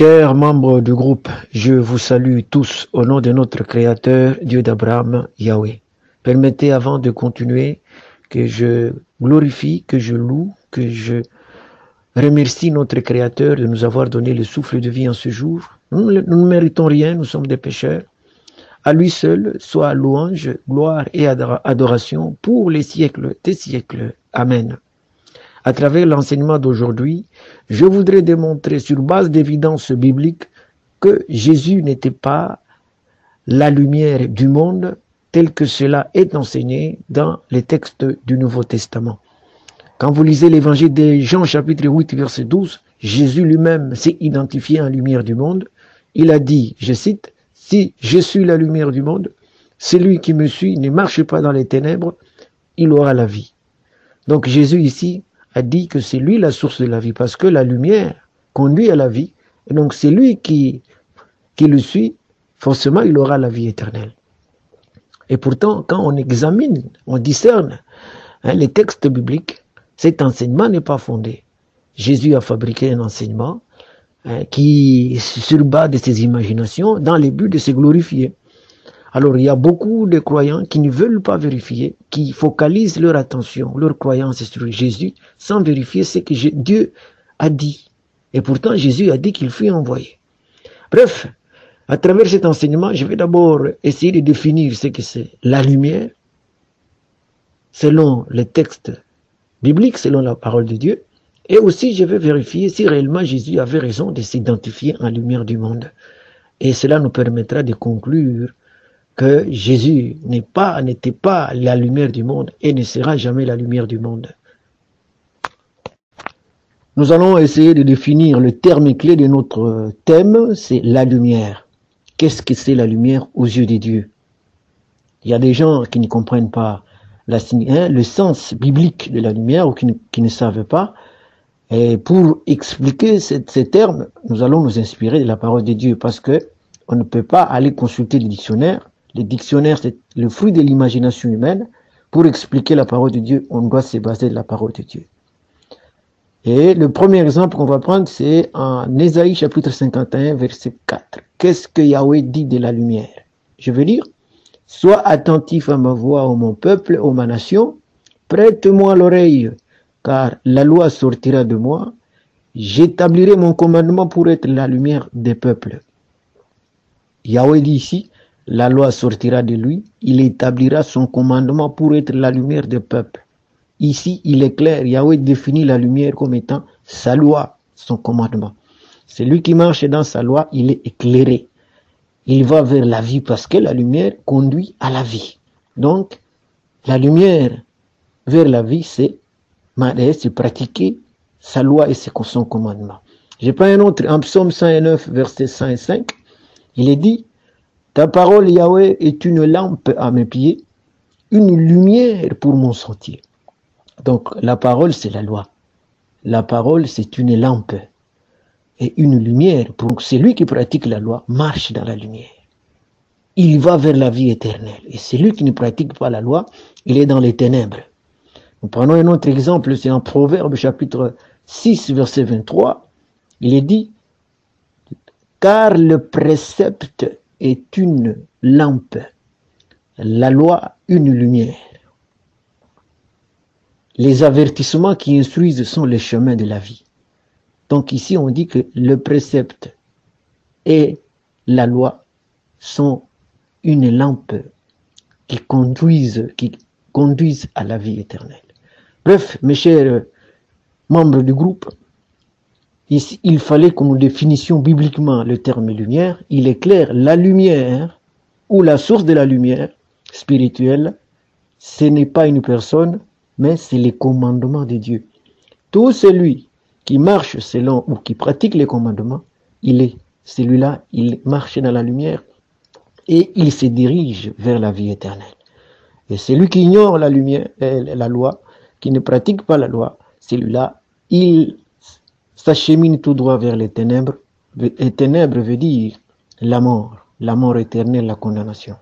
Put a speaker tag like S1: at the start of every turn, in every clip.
S1: Chers membres du groupe, je vous salue tous au nom de notre Créateur, Dieu d'Abraham, Yahweh. Permettez avant de continuer que je glorifie, que je loue, que je remercie notre Créateur de nous avoir donné le souffle de vie en ce jour. Nous ne méritons rien, nous sommes des pécheurs. À lui seul soit louange, gloire et adoration pour les siècles des siècles. Amen. À travers l'enseignement d'aujourd'hui, je voudrais démontrer sur base d'évidence biblique que Jésus n'était pas la lumière du monde tel que cela est enseigné dans les textes du Nouveau Testament. Quand vous lisez l'évangile de Jean chapitre 8 verset 12, Jésus lui-même s'est identifié en lumière du monde. Il a dit, je cite, « Si je suis la lumière du monde, celui qui me suit ne marche pas dans les ténèbres, il aura la vie. » Donc Jésus ici a dit que c'est lui la source de la vie, parce que la lumière conduit à la vie, et donc c'est lui qui le suit, forcément il aura la vie éternelle. Et pourtant, quand on examine, on discerne les textes bibliques, cet enseignement n'est pas fondé. Jésus a fabriqué un enseignement qui sur base de ses imaginations, dans le but de se glorifier. Alors, il y a beaucoup de croyants qui ne veulent pas vérifier, qui focalisent leur attention, leur croyance sur Jésus, sans vérifier ce que Dieu a dit. Et pourtant, Jésus a dit qu'il fut envoyé. Bref, à travers cet enseignement, je vais d'abord essayer de définir ce que c'est la lumière, selon les textes bibliques, selon la parole de Dieu. Et aussi, je vais vérifier si réellement Jésus avait raison de s'identifier en lumière du monde. Et cela nous permettra de conclure que Jésus n'était pas la lumière du monde et ne sera jamais la lumière du monde. Nous allons essayer de définir le terme clé de notre thème, c'est la lumière. Qu'est-ce que c'est la lumière aux yeux de Dieu? Il y a des gens qui ne comprennent pas le sens biblique de la lumière ou qui ne savent pas. Et pour expliquer ces termes, nous allons nous inspirer de la parole de Dieu parce que on ne peut pas aller consulter le dictionnaire. Le dictionnaire, c'est le fruit de l'imagination humaine. Pour expliquer la parole de Dieu, on doit se baser de la parole de Dieu. Et le premier exemple qu'on va prendre, c'est en Ésaïe chapitre 51, verset 4. Qu'est-ce que Yahweh dit de la lumière? Je veux dire, sois attentif à ma voix, ô mon peuple, ô ma nation, prête-moi l'oreille, car la loi sortira de moi, j'établirai mon commandement pour être la lumière des peuples. Yahweh dit ici, la loi sortira de lui, il établira son commandement pour être la lumière des peuples. Ici, il est clair, Yahweh définit la lumière comme étant sa loi, son commandement. Celui qui marche dans sa loi, il est éclairé. Il va vers la vie parce que la lumière conduit à la vie. Donc, la lumière vers la vie, c'est pratiquer sa loi et son commandement. Je prends un autre, en Psaume 109, verset 105, il est dit, ta parole, Yahweh, est une lampe à mes pieds, une lumière pour mon sentier. Donc, la parole, c'est la loi. La parole, c'est une lampe et une lumière pour celui qui pratique la loi, marche dans la lumière. Il va vers la vie éternelle. Et celui qui ne pratique pas la loi, il est dans les ténèbres. Nous prenons un autre exemple, c'est en Proverbe chapitre 6, verset 23. Il est dit, car le précepte est une lampe, la loi une lumière. Les avertissements qui instruisent sont les chemins de la vie. Donc ici on dit que le précepte et la loi sont une lampe qui conduisent à la vie éternelle. Bref, mes chers membres du groupe, ici, il fallait que nous définissions bibliquement le terme lumière. Il est clair, la lumière, ou la source de la lumière spirituelle, ce n'est pas une personne, mais c'est les commandements de Dieu. Tout celui qui marche selon ou qui pratique les commandements, celui-là, il marche dans la lumière et il se dirige vers la vie éternelle. Et celui qui ignore la lumière, la loi, qui ne pratique pas la loi, celui-là, il s'achemine tout droit vers les ténèbres. Les ténèbres veut dire la mort éternelle, la condamnation.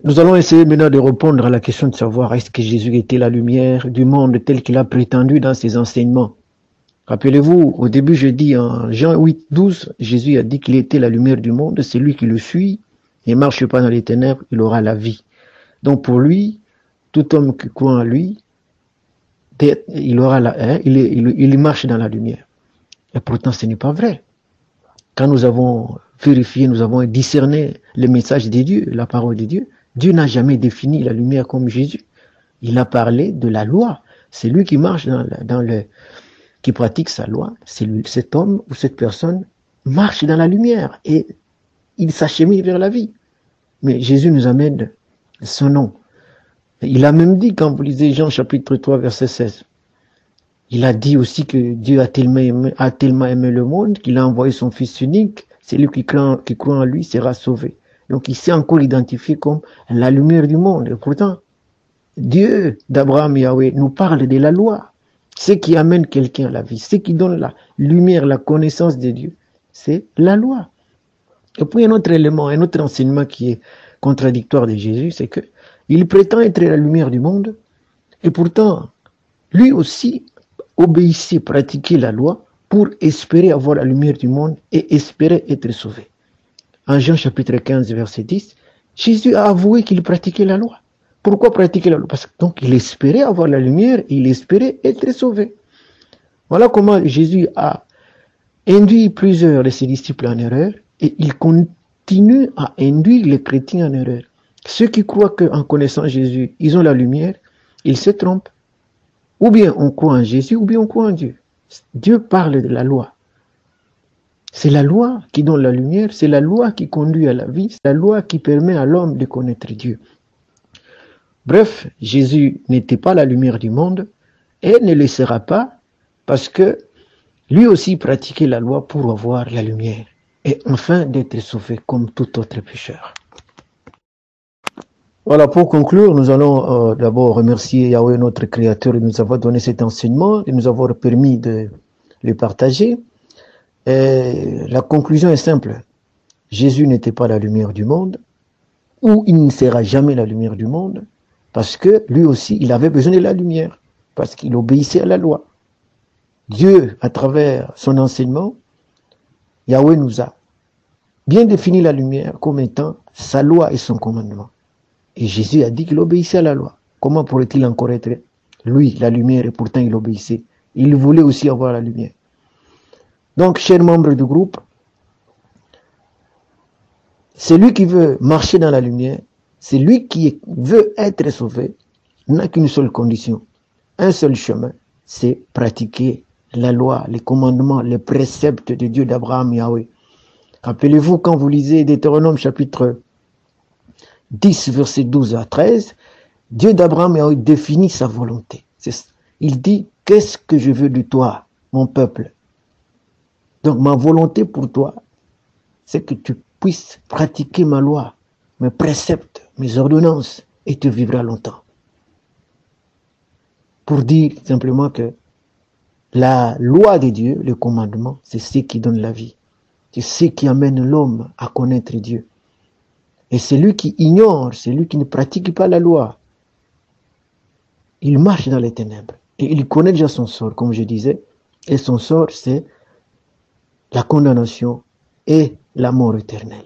S1: Nous allons essayer maintenant de répondre à la question de savoir est-ce que Jésus était la lumière du monde tel qu'il a prétendu dans ses enseignements. Rappelez-vous, au début, je dis en Jean 8, 12, Jésus a dit qu'il était la lumière du monde. C'est lui qui le suit et ne marche pas dans les ténèbres, il aura la vie. Donc pour lui, tout homme qui croit en lui, il aura il marche dans la lumière. Et pourtant, ce n'est pas vrai. Quand nous avons vérifié, nous avons discerné le message de Dieu, la parole de Dieu, Dieu n'a jamais défini la lumière comme Jésus. Il a parlé de la loi. C'est lui qui marche qui pratique sa loi. Cet homme ou cette personne marche dans la lumière et il s'achemine vers la vie. Mais Jésus nous amène son nom. Il a même dit, quand vous lisez Jean chapitre 3, verset 16, il a dit aussi que Dieu a tellement aimé le monde qu'il a envoyé son Fils unique. Celui qui croit en lui sera sauvé. Donc il s'est encore identifié comme la lumière du monde. Et pourtant, Dieu d'Abraham Yahweh nous parle de la loi. Ce qui amène quelqu'un à la vie, ce qui donne la lumière, la connaissance de Dieu, c'est la loi. Et puis un autre élément, un autre enseignement qui est contradictoire de Jésus, c'est que il prétend être la lumière du monde, et pourtant, lui aussi obéissait, pratiquait la loi pour espérer avoir la lumière du monde et espérer être sauvé. En Jean chapitre 15, verset 10, Jésus a avoué qu'il pratiquait la loi. Pourquoi pratiquer la loi? Parce que donc il espérait avoir la lumière, il espérait être sauvé. Voilà comment Jésus a induit plusieurs de ses disciples en erreur et il continue à induire les chrétiens en erreur. Ceux qui croient qu'en connaissant Jésus, ils ont la lumière, ils se trompent. Ou bien on croit en Jésus, ou bien on croit en Dieu. Dieu parle de la loi. C'est la loi qui donne la lumière, c'est la loi qui conduit à la vie, c'est la loi qui permet à l'homme de connaître Dieu. Bref, Jésus n'était pas la lumière du monde et ne le sera pas parce que lui aussi pratiquait la loi pour avoir la lumière et enfin d'être sauvé comme tout autre pécheur. Voilà, pour conclure, nous allons d'abord remercier Yahweh, notre Créateur, de nous avoir donné cet enseignement, de nous avoir permis de le partager. Et la conclusion est simple. Jésus n'était pas la lumière du monde, ou il ne sera jamais la lumière du monde, parce que lui aussi, il avait besoin de la lumière, parce qu'il obéissait à la loi. Dieu, à travers son enseignement, Yahweh nous a bien défini la lumière comme étant sa loi et son commandement. Et Jésus a dit qu'il obéissait à la loi. Comment pourrait-il encore être, lui, la lumière, et pourtant il obéissait? Il voulait aussi avoir la lumière. Donc, chers membres du groupe, celui qui veut marcher dans la lumière, celui qui veut être sauvé, n'a qu'une seule condition, un seul chemin, c'est pratiquer la loi, les commandements, les préceptes de Dieu d'Abraham Yahweh. Rappelez-vous quand vous lisez Deutéronome chapitre 10, versets 12 à 13, Dieu d'Abraham Yahweh définit sa volonté. Il dit, qu'est-ce que je veux de toi, mon peuple? Donc ma volonté pour toi, c'est que tu puisses pratiquer ma loi, mes préceptes, mes ordonnances, et tu vivras longtemps. Pour dire simplement que la loi de Dieu, le commandement, c'est ce qui donne la vie. C'est ce qui amène l'homme à connaître Dieu. Et celui qui ignore, celui qui ne pratique pas la loi, il marche dans les ténèbres. Et il connaît déjà son sort, comme je disais. Et son sort, c'est la condamnation et la mort éternelle.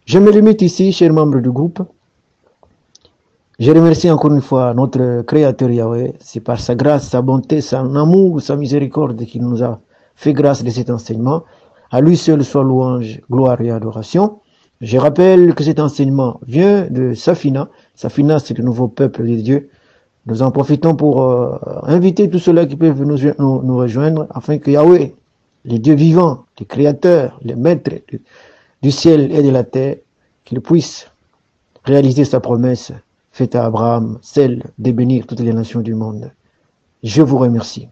S1: Je me limite ici, chers membres du groupe. Je remercie encore une fois notre Créateur Yahweh. C'est par sa grâce, sa bonté, son amour, sa miséricorde qu'il nous a fait grâce de cet enseignement. À lui seul soit louange, gloire et adoration. Je rappelle que cet enseignement vient de Safina. Safina, c'est le nouveau peuple de Dieu. Nous en profitons pour inviter tous ceux-là qui peuvent nous rejoindre afin que Yahweh, les dieux vivants, les créateurs, les maîtres du ciel et de la terre, qu'il puisse réaliser sa promesse faite à Abraham, celle de bénir toutes les nations du monde. Je vous remercie.